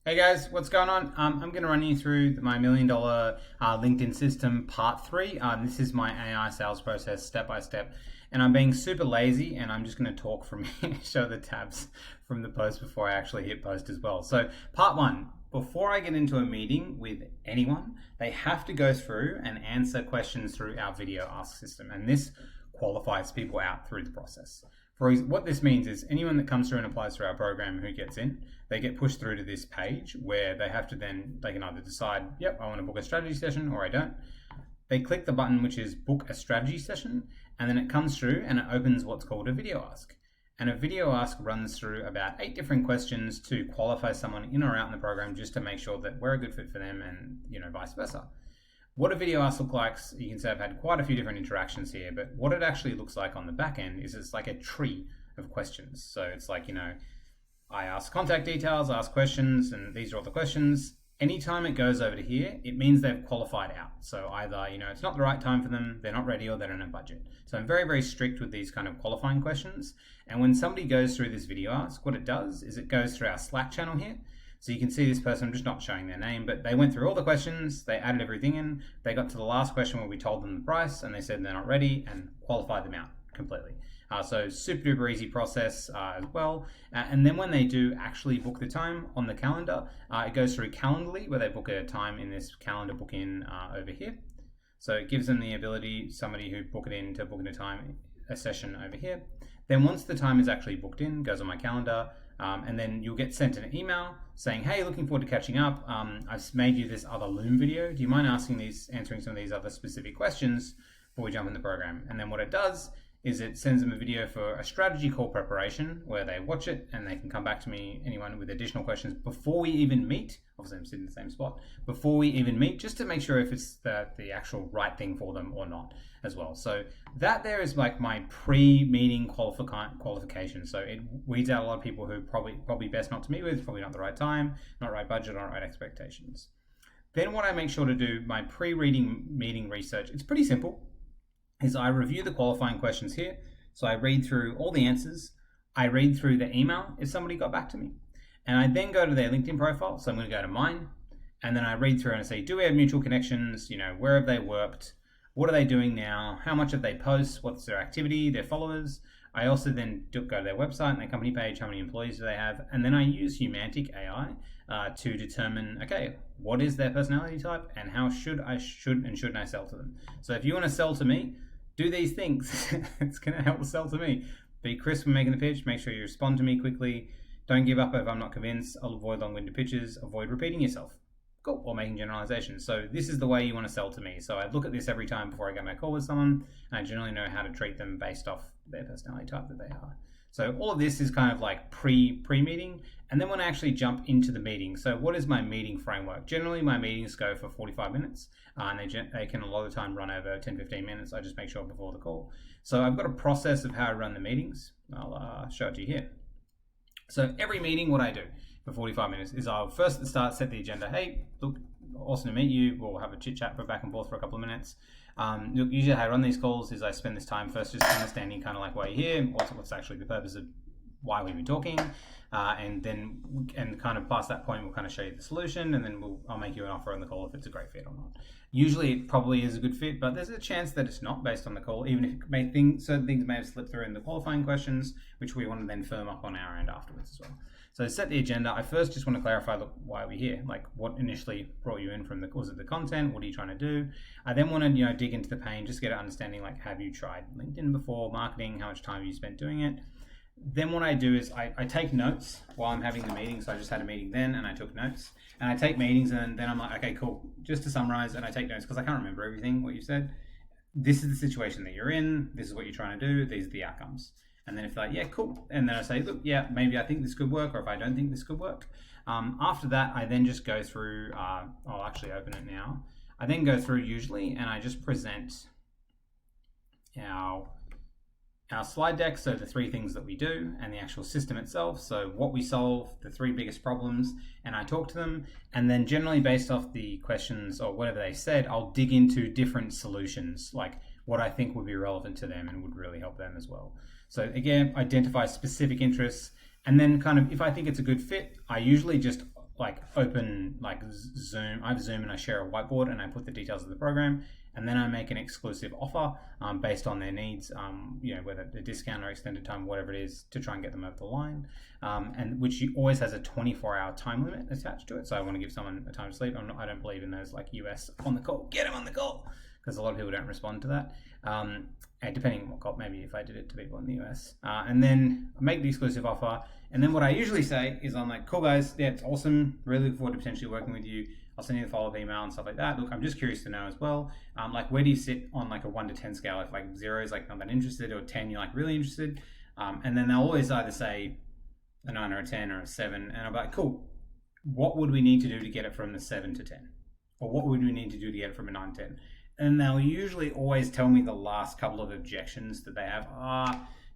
Hey guys, what's going on? I'm going to run you through my $1 million LinkedIn system part 3. This is my AI sales process step by step. And I'm being super lazy and I'm just going to talk from here, show the tabs from the post before I actually hit post as well. So, part 1. Before I get into a meeting with anyone, they have to go through and answer questions through our video ask system. And this qualifies people out through the process. What this means is anyone that comes through and applies through our program who gets in, they get pushed through to this page where they can either decide, yep, I want to book a strategy session or I don't. They click the button which is book a strategy session, and then it comes through and it opens what's called a video ask. And a video ask runs through about 8 different questions to qualify someone in or out in the program, just to make sure that we're a good fit for them, and vice versa. What a video ask looks like, you can see I've had quite a few different interactions here, but what it actually looks like on the back end is it's like a tree of questions. So it's like, I ask contact details, I ask questions, and these are all the questions. Anytime it goes over to here, it means they've qualified out. So either, it's not the right time for them, they're not ready, or they don't have budget. So I'm very, very strict with these kind of qualifying questions. And when somebody goes through this video ask, what it does is it goes through our Slack channel here. So you can see this person, I'm just not showing their name, but they went through all the questions, they added everything in, they got to the last question where we told them the price and they said they're not ready and qualified them out completely. So super duper easy process as well. And then when they do actually book the time on the calendar, it goes through Calendly where they book a time in this calendar book in over here. So it gives them the ability, somebody who book it in, to book in a session over here. Then once the time is actually booked in, goes on my calendar, and then you'll get sent an email saying, hey, looking forward to catching up. I've made you this other Loom video. Do you mind answering some of these other specific questions before we jump in the program? And then what it does is it sends them a video for a strategy call preparation where they watch it and they can come back to me, anyone with additional questions, before we even meet. Obviously I'm sitting in the same spot, before we even meet, just to make sure if it's the actual right thing for them or not as well. So that there is like my pre-meeting qualification. So it weeds out a lot of people who probably best not to meet with, probably not the right time, not right budget, not right expectations. Then what I make sure to do, my meeting research, it's pretty simple, is I review the qualifying questions here. So I read through all the answers. I read through the email if somebody got back to me. And I then go to their LinkedIn profile. So I'm going to go to mine. And then I read through and I say, do we have mutual connections? Where have they worked? What are they doing now? How much have they post? What's their activity, their followers? I also then go to their website and their company page. How many employees do they have? And then I use Humantic AI to determine, okay, what is their personality type and how shouldn't I sell to them? So if you want to sell to me, do these things. It's going to help sell to me. Be crisp when making the pitch. Make sure you respond to me quickly. Don't give up if I'm not convinced. I'll avoid long-winded pitches. Avoid repeating yourself. Cool. Or making generalizations. So this is the way you want to sell to me. So I look at this every time before I get my call with someone, and I generally know how to treat them based off their personality type that they are. So all of this is kind of like pre-meeting. And then when I actually jump into the meeting, so what is my meeting framework? Generally, my meetings go for 45 minutes, and they can a lot of the time run over 10-15 minutes. I just make sure before the call. So I've got a process of how I run the meetings. I'll show it to you here. So every meeting, what I do for 45 minutes is I'll first at the start set the agenda. Hey, look, awesome to meet you. We'll have a chit chat for back and forth for a couple of minutes. Usually how I run these calls is I spend this time first just understanding kind of like why you're here, what's actually the purpose of why we've been talking, and kind of past that point we'll kind of show you the solution, and then I'll make you an offer on the call if it's a great fit or not. Usually it probably is a good fit, but there's a chance that it's not based on the call, even if certain things may have slipped through in the qualifying questions, which we want to then firm up on our end afterwards as well. So set the agenda. I first just want to clarify, look, why are we here? Like, what initially brought you in was it the content? What are you trying to do? I then want to, dig into the pain, just get an understanding, like, have you tried LinkedIn before, marketing, how much time have you spent doing it? Then what I do is I take notes while I'm having the meeting. So I just had a meeting then and I took notes. And I take meetings and then I'm like, okay, cool. Just to summarize, and I take notes because I can't remember everything, what you said. This is the situation that you're in. This is what you're trying to do. These are the outcomes. And then if they're like, yeah, cool. And then I say, look, yeah, maybe I think this could work, or if I don't think this could work. After that, I then just go through, I'll actually open it now. I then go through usually, and I just present our slide deck, so the 3 things that we do, and the actual system itself, so what we solve, the 3 biggest problems, and I talk to them, and then generally based off the questions or whatever they said, I'll dig into different solutions, like what I think would be relevant to them and would really help them as well. So again, identify specific interests, and then kind of, if I think it's a good fit, I usually just like open like Zoom. I have Zoom and I share a whiteboard and I put the details of the program, and then I make an exclusive offer based on their needs, whether a discount or extended time, whatever it is, to try and get them over the line, and which always has a 24-hour time limit attached to it. So I want to give someone a time to sleep. I don't believe in those like US on the call, get them on the call, because a lot of people don't respond to that. And depending on what call, maybe if I did it to people in the US, and then I make the exclusive offer. And then what I usually say is I'm like, cool guys, yeah, it's awesome. Really look forward to potentially working with you. I'll send you the follow-up email and stuff like that. Look, I'm just curious to know as well, like where do you sit on like a 1 to 10 scale? If like 0 is like not that interested, or 10 you're like really interested. And then they'll always either say a 9 or a 10 or a 7. And I'm like, cool, what would we need to do to get it from the 7 to 10? Or what would we need to do to get it from a 9 to 10? And they'll usually always tell me the last couple of objections that they have.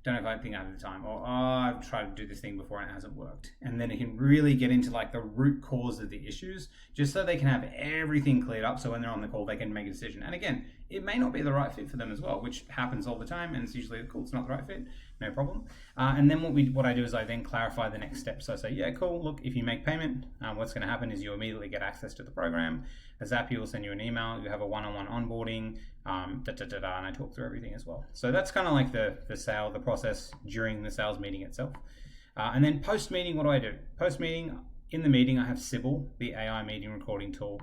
Don't know if I think I have the time, or I've tried to do this thing before and it hasn't worked. And then it can really get into like the root cause of the issues, just so they can have everything cleared up. So when they're on the call, they can make a decision. And again, it may not be the right fit for them as well, which happens all the time. And it's usually cool, it's not the right fit, no problem. And then what I do is I then clarify the next steps. So I say, yeah, cool. Look, if you make payment, what's going to happen is you immediately get access to the program. Zappy will send you an email. You have a one-on-one onboarding, and I talk through everything as well. So that's kind of like the process during the sales meeting itself. And then post-meeting, what do? Post-meeting, in the meeting, I have Sybil, the AI meeting recording tool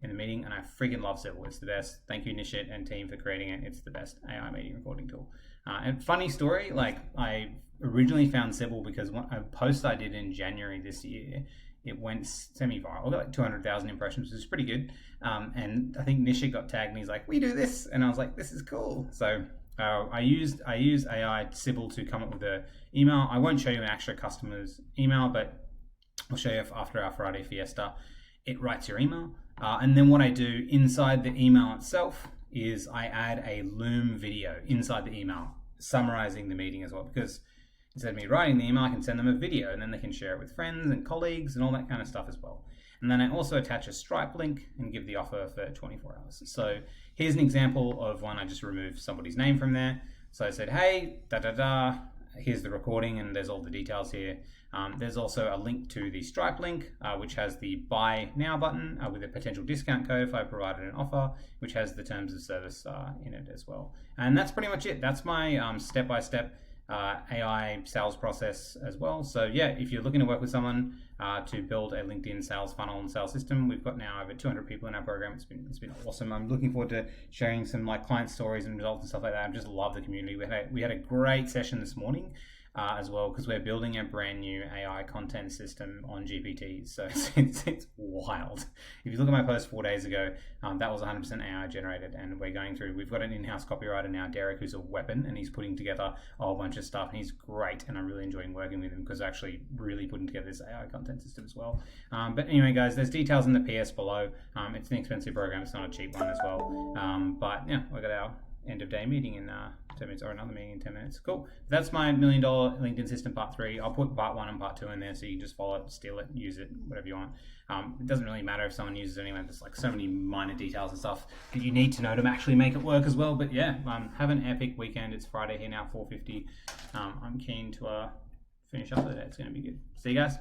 in the meeting, and I freaking love Sybil. It's the best. Thank you, Nishit and team, for creating it. It's the best AI meeting recording tool. And funny story, like I originally found Sybil because a post I did in January this year, it went semi-viral. I got like 200,000 impressions, which is pretty good. And I think Nishit got tagged and he's like, we do this. And I was like, this is cool. So I use AI Sybil to come up with the email. I won't show you an actual customer's email, but I'll show you after our Friday Fiesta. It writes your email. And then what I do inside the email itself is I add a Loom video inside the email, summarizing the meeting as well, because instead of me writing the email, I can send them a video and then they can share it with friends and colleagues and all that kind of stuff as well. And then I also attach a Stripe link and give the offer for 24 hours. So here's an example of one. I just removed somebody's name from there. So I said, hey, here's the recording and there's all the details here. There's also a link to the Stripe link, which has the buy now button with a potential discount code if I provided an offer, which has the terms of service in it as well. And that's pretty much it. That's my step-by-step AI sales process as well. So yeah, if you're looking to work with someone to build a LinkedIn sales funnel and sales system, we've got now over 200 people in our program. It's been awesome. I'm looking forward to sharing some like client stories and results and stuff like that. I just love the community. We had a great session this morning as well, because we're building a brand new AI content system on GPT. So it's wild. If you look at my post 4 days ago, that was 100% AI generated, and we've got an in-house copywriter now, Derek, who's a weapon, and he's putting together a whole bunch of stuff, and he's great, and I'm really enjoying working with him because actually really putting together this AI content system as well. But anyway, guys, there's details in the PS below. It's an expensive program. It's not a cheap one as well. But yeah, we got our end of day meeting in 10 minutes, or another meeting in 10 minutes. Cool. That's my $1 million LinkedIn system part 3. I'll put part 1 and part 2 in there so you can just follow it, steal it, use it, whatever you want. It doesn't really matter if someone uses it anyway. There's like so many minor details and stuff that you need to know to actually make it work as well. But yeah, have an epic weekend. It's Friday here now, 4:50. I'm keen to finish up with it. It's going to be good. See you guys.